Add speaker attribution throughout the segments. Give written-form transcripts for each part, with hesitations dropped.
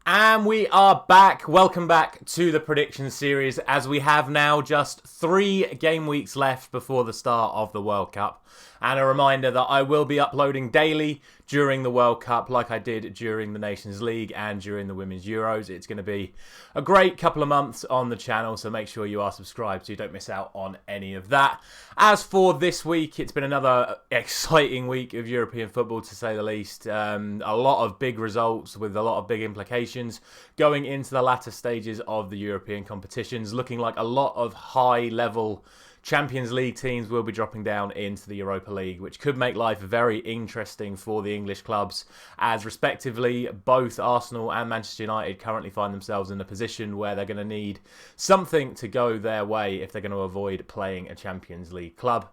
Speaker 1: And we are back. Welcome back to the prediction series as we have now just 3 game weeks left before the start of the World Cup. And a reminder that I will be uploading daily during the World Cup like I did during the Nations League and during the Women's Euros. It's going to be a great couple of months on the channel, so make sure you are subscribed so you don't miss out on any of that. As for this week, it's been another exciting week of European football, to say the least. A lot of big results with a lot of big implications going into the latter stages of the European competitions, looking like a lot of high-level Champions League teams will be dropping down into the Europa League, which could make life very interesting for the English clubs, as respectively both Arsenal and Manchester United currently find themselves in a position where they're going to need something to go their way if they're going to avoid playing a Champions League club.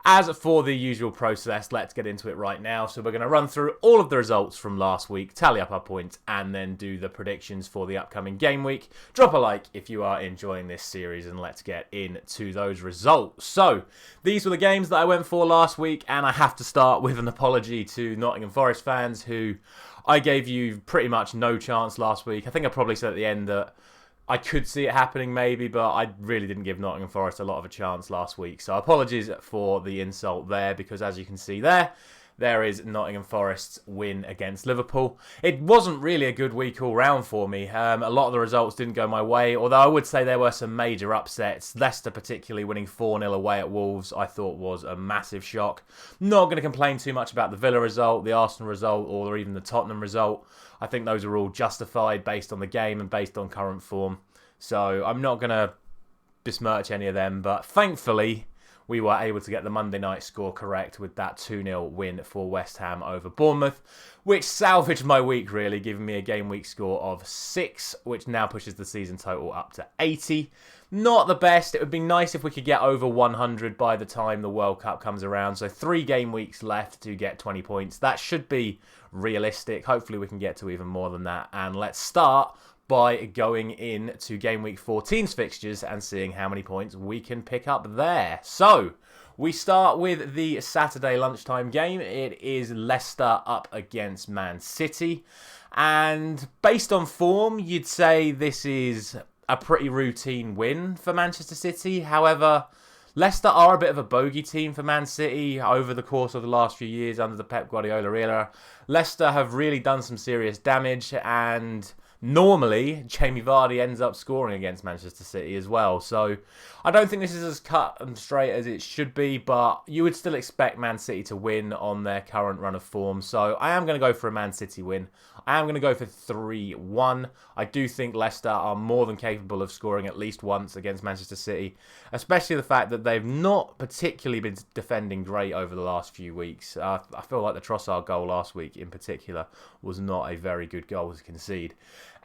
Speaker 1: As for the usual process, let's get into it right now. So we're going to run through all of the results from last week, tally up our points, and then do the predictions for the upcoming game week. Drop a like if you are enjoying this series, and let's get into those results. So these were the games that I went for last week, and I have to start with an apology to Nottingham Forest fans, who I gave you pretty much no chance last week. I think I probably said at the end that I could see it happening maybe, but I really didn't give Nottingham Forest a lot of a chance last week. So apologies for the insult there, because as you can see there is Nottingham Forest's win against Liverpool. It wasn't really a good week all round for me. A lot of the results didn't go my way, although I would say there were some major upsets. Leicester particularly winning 4-0 away at Wolves I thought was a massive shock. Not going to complain too much about the Villa result, the Arsenal result, or even the Tottenham result. I think those are all justified based on the game and based on current form. So I'm not going to besmirch any of them, but thankfully we were able to get the Monday night score correct with that 2-0 win for West Ham over Bournemouth, which salvaged my week really, giving me a game week score of 6, which now pushes the season total up to 80. Not the best. It would be nice if we could get over 100 by the time the World Cup comes around. So 3 game weeks left to get 20 points. That should be realistic. Hopefully we can get to even more than that. And let's start by going into game week 14's fixtures and seeing how many points we can pick up there. So we start with the Saturday lunchtime game. It is Leicester up against Man City. And based on form, you'd say this is a pretty routine win for Manchester City. However, Leicester are a bit of a bogey team for Man City over the course of the last few years under the Pep Guardiola era. Leicester have really done some serious damage, and normally Jamie Vardy ends up scoring against Manchester City as well. So I don't think this is as cut and straight as it should be, but you would still expect Man City to win on their current run of form. So I am going to go for a Man City win. I am going to go for 3-1. I do think Leicester are more than capable of scoring at least once against Manchester City, especially the fact that they've not particularly been defending great over the last few weeks. I feel like the Trossard goal last week in particular was not a very good goal to concede.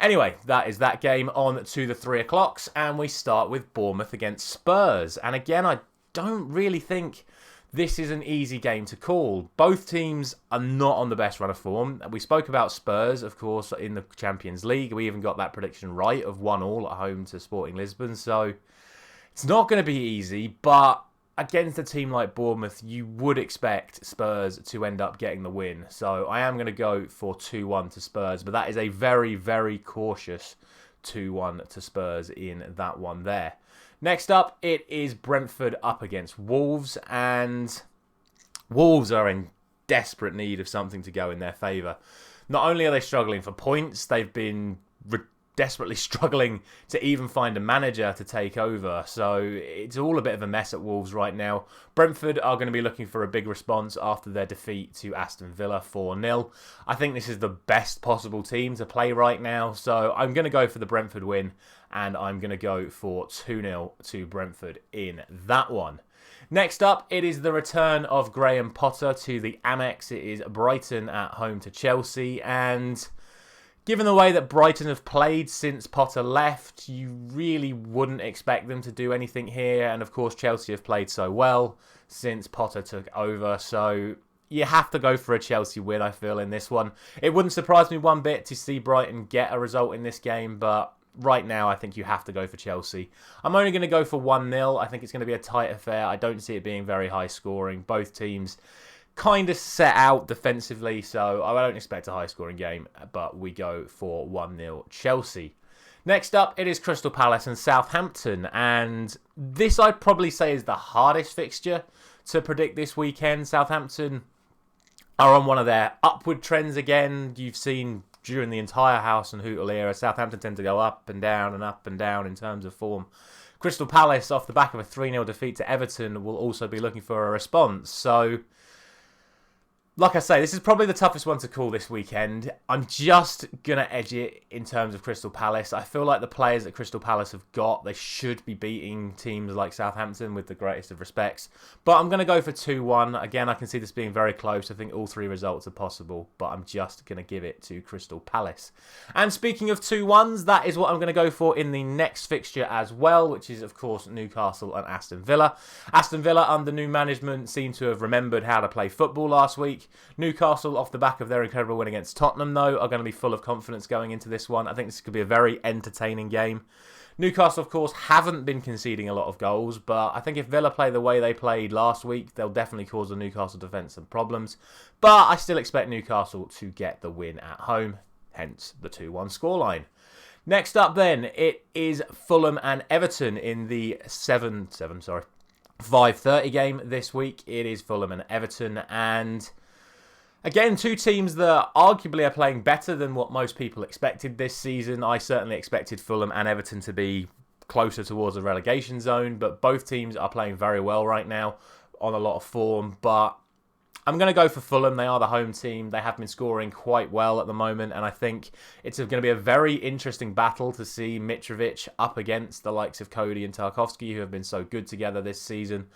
Speaker 1: Anyway, that is that game. On to the 3 o'clocks, and we start with Bournemouth against Spurs. And again, I don't really think this is an easy game to call. Both teams are not on the best run of form. We spoke about Spurs, of course, in the Champions League. We even got that prediction right of 1-1 at home to Sporting Lisbon. So it's not going to be easy, but against a team like Bournemouth, you would expect Spurs to end up getting the win. So I am going to go for 2-1 to Spurs, but that is a very, very cautious 2-1 to Spurs in that one there. Next up, it is Brentford up against Wolves, and Wolves are in desperate need of something to go in their favour. Not only are they struggling for points, they've been desperately struggling to even find a manager to take over. So it's all a bit of a mess at Wolves right now. Brentford are going to be looking for a big response after their defeat to Aston Villa 4-0. I think this is the best possible team to play right now. So I'm going to go for the Brentford win, and I'm going to go for 2-0 to Brentford in that one. Next up, it is the return of Graham Potter to the Amex. It is Brighton at home to Chelsea, and given the way that Brighton have played since Potter left, you really wouldn't expect them to do anything here. And of course, Chelsea have played so well since Potter took over. So you have to go for a Chelsea win, I feel, in this one. It wouldn't surprise me one bit to see Brighton get a result in this game, but right now I think you have to go for Chelsea. I'm only going to go for 1-0. I think it's going to be a tight affair. I don't see it being very high scoring. Both teams kind of set out defensively, so I don't expect a high-scoring game, but we go for 1-0 Chelsea. Next up, it is Crystal Palace and Southampton, and this I'd probably say is the hardest fixture to predict this weekend. Southampton are on one of their upward trends again. You've seen during the entire House and Hootle era, Southampton tend to go up and down in terms of form. Crystal Palace, off the back of a 3-0 defeat to Everton, will also be looking for a response. So, like I say, this is probably the toughest one to call this weekend. I'm just going to edge it in terms of Crystal Palace. I feel like the players that Crystal Palace have got, they should be beating teams like Southampton with the greatest of respects. But I'm going to go for 2-1. Again, I can see this being very close. I think all three results are possible, but I'm just going to give it to Crystal Palace. And speaking of 2-1s, that is what I'm going to go for in the next fixture as well, which is, of course, Newcastle and Aston Villa. Aston Villa, under new management, seem to have remembered how to play football last week. Newcastle, off the back of their incredible win against Tottenham, though, are going to be full of confidence going into this one. I think this could be a very entertaining game. Newcastle, of course, haven't been conceding a lot of goals, but I think if Villa play the way they played last week, they'll definitely cause the Newcastle defence some problems. But I still expect Newcastle to get the win at home, hence the 2-1 scoreline. Next up, then, it is Fulham and Everton in the 5:30 game this week. It is Fulham and Everton, and again, two teams that arguably are playing better than what most people expected this season. I certainly expected Fulham and Everton to be closer towards the relegation zone, but both teams are playing very well right now, on a lot of form. But I'm going to go for Fulham. They are the home team. They have been scoring quite well at the moment, and I think it's going to be a very interesting battle to see Mitrovic up against the likes of Cody and Tarkowski, who have been so good together this season.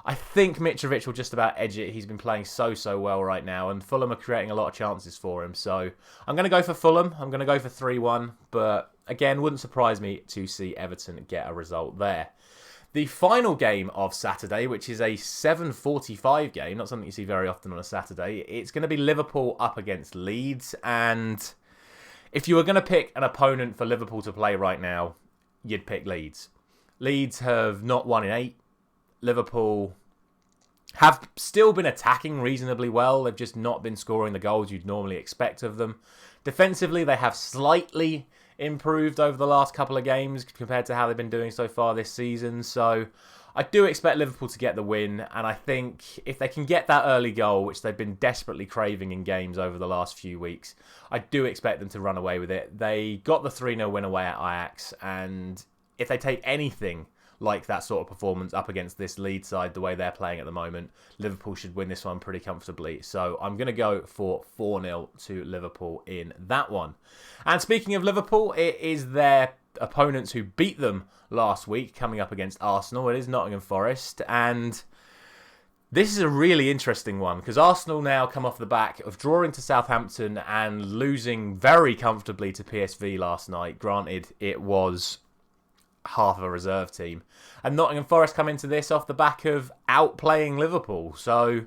Speaker 1: I think Mitrovic will just about edge it. He's been playing so well right now, and Fulham are creating a lot of chances for him. So I'm going to go for Fulham. I'm going to go for 3-1, but again, wouldn't surprise me to see Everton get a result there. The final game of Saturday, which is a 7:45 game, not something you see very often on a Saturday, it's going to be Liverpool up against Leeds, and if you were going to pick an opponent for Liverpool to play right now, you'd pick Leeds. Leeds have not won in 8. Liverpool have still been attacking reasonably well. They've just not been scoring the goals you'd normally expect of them. Defensively, they have slightly improved over the last couple of games compared to how they've been doing so far this season. So I do expect Liverpool to get the win, and I think if they can get that early goal, which they've been desperately craving in games over the last few weeks, I do expect them to run away with it. They got the 3-0 win away at Ajax, and if they take anything like that sort of performance up against this Leeds side, the way they're playing at the moment, Liverpool should win this one pretty comfortably. So I'm going to go for 4-0 to Liverpool in that one. And speaking of Liverpool, it is their opponents who beat them last week coming up against Arsenal. It is Nottingham Forest, and this is a really interesting one because Arsenal now come off the back of drawing to Southampton and losing very comfortably to PSV last night. Granted, it was half of a reserve team. And Nottingham Forest come into this off the back of outplaying Liverpool. So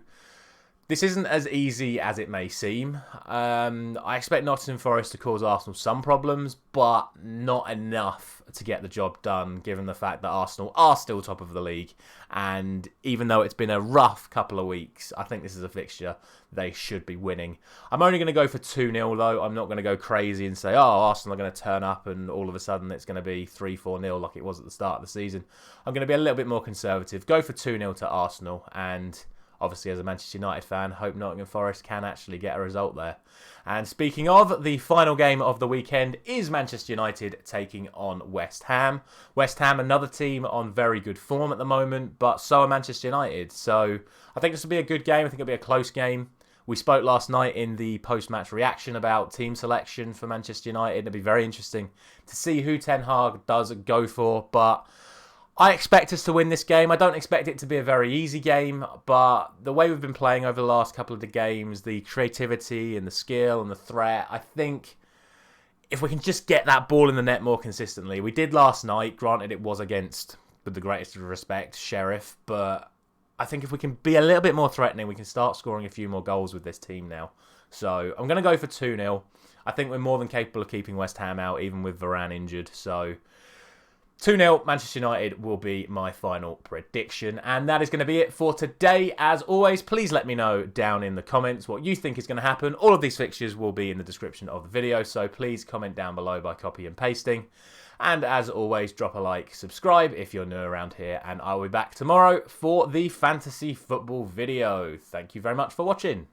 Speaker 1: this isn't as easy as it may seem. I expect Nottingham Forest to cause Arsenal some problems, but not enough to get the job done, given the fact that Arsenal are still top of the league. And even though it's been a rough couple of weeks, I think this is a fixture they should be winning. I'm only going to go for 2-0 though. I'm not going to go crazy and say, Arsenal are going to turn up and all of a sudden it's going to be 3-4-0 like it was at the start of the season. I'm going to be a little bit more conservative. Go for 2-0 to Arsenal, and obviously, as a Manchester United fan, hope Nottingham Forest can actually get a result there. And speaking of, the final game of the weekend is Manchester United taking on West Ham. West Ham, another team on very good form at the moment, but so are Manchester United. So I think this will be a good game. I think it'll be a close game. We spoke last night in the post-match reaction about team selection for Manchester United. It'll be very interesting to see who Ten Hag does go for, but I expect us to win this game. I don't expect it to be a very easy game, but the way we've been playing over the last couple of the games, the creativity and the skill and the threat, I think if we can just get that ball in the net more consistently. We did last night. Granted, it was against, with the greatest of respect, Sheriff, but I think if we can be a little bit more threatening, we can start scoring a few more goals with this team now. So I'm going to go for 2-0. I think we're more than capable of keeping West Ham out, even with Varane injured. So 2-0 Manchester United will be my final prediction. And that is going to be it for today. As always, please let me know down in the comments what you think is going to happen. All of these fixtures will be in the description of the video, so please comment down below by copy and pasting. And as always, drop a like, subscribe if you're new around here, and I'll be back tomorrow for the fantasy football video. Thank you very much for watching.